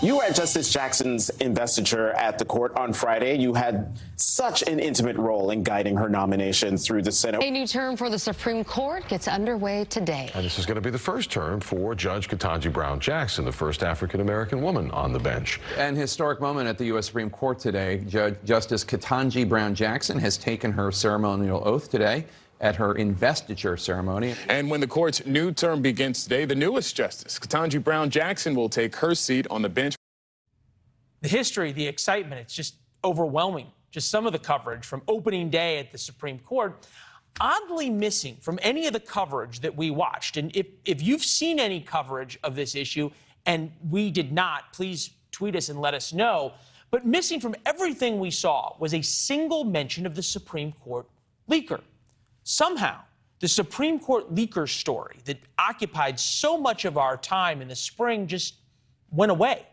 You were at Justice Jackson's investiture at the court on Friday. You had such an intimate role in guiding her nomination through the Senate. A new term for the Supreme Court gets underway today. And this is going to be the first term for Judge Ketanji Brown Jackson, the first African-American woman on the bench. An historic moment at the U.S. Supreme Court today. Justice Ketanji Brown Jackson has taken her ceremonial oath today at her investiture ceremony. And when the court's new term begins today, the newest justice, Ketanji Brown Jackson, will take her seat on the bench. The history, the excitement, it's just overwhelming. Just some of the coverage from opening day at the Supreme Court, oddly missing from any of the coverage that we watched. And if you've seen any coverage of this issue, and we did not, please tweet us and let us know. But missing from everything we saw was a single mention of the Supreme Court leaker. Somehow, the Supreme Court leaker story that occupied so much of our time in the spring just went away.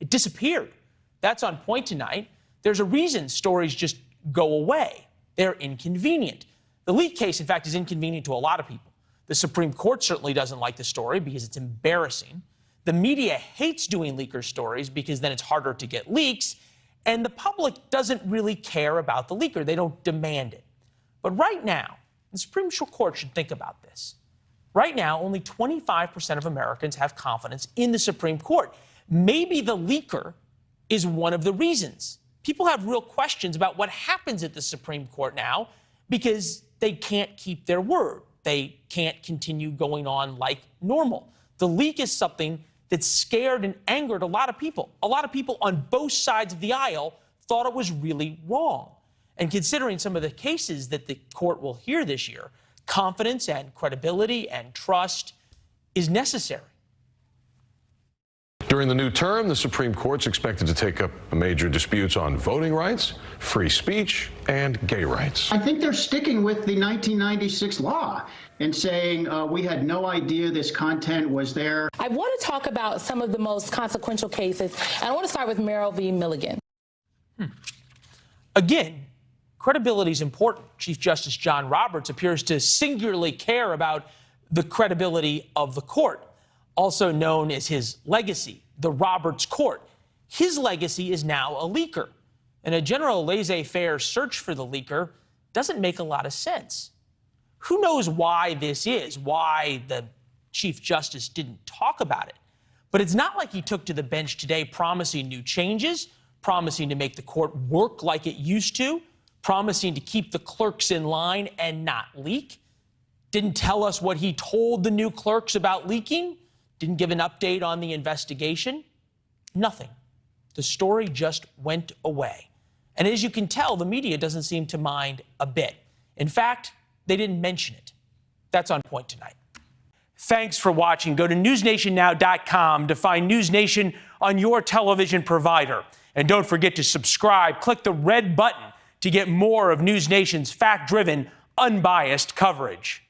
It disappeared. That's on point tonight. There's a reason stories just go away. They're inconvenient. The leak case, in fact, is inconvenient to a lot of people. The Supreme Court certainly doesn't like the story because it's embarrassing. The media hates doing leaker stories because then it's harder to get leaks. And the public doesn't really care about the leaker. They don't demand it. But right now, the Supreme Court should think about this. Right now, only 25% of Americans have confidence in the Supreme Court. Maybe the leaker is one of the reasons. People have real questions about what happens at the Supreme Court now because they can't keep their word. They can't continue going on like normal. The leak is something that scared and angered a lot of people. A lot of people on both sides of the aisle thought it was really wrong. And considering some of the cases that the court will hear this year, confidence and credibility and trust is necessary. During the new term, the Supreme Court's expected to take up major disputes on voting rights, free speech, and gay rights. I think they're sticking with the 1996 law and saying we had no idea this content was there. I want to talk about some of the most consequential cases, and I want to start with Merrill v. Milligan. Again, credibility is important. Chief Justice John Roberts appears to singularly care about the credibility of the court, also known as his legacy, the Roberts Court. His legacy is now a leaker, and a general laissez-faire search for the leaker doesn't make a lot of sense. Who knows why this is, why the Chief Justice didn't talk about it? But it's not like he took to the bench today promising new changes, promising to make the court work like it used to, promising to keep the clerks in line and not leak. Didn't tell us what he told the new clerks about leaking. Didn't give an update on the investigation. Nothing. The story just went away. And as you can tell, the media doesn't seem to mind a bit. In fact, they didn't mention it. That's on point tonight. Thanks for watching. Go to newsnationnow.com to find NewsNation on your television provider. And don't forget to subscribe. Click the red button to get more of NewsNation's fact-driven, unbiased coverage.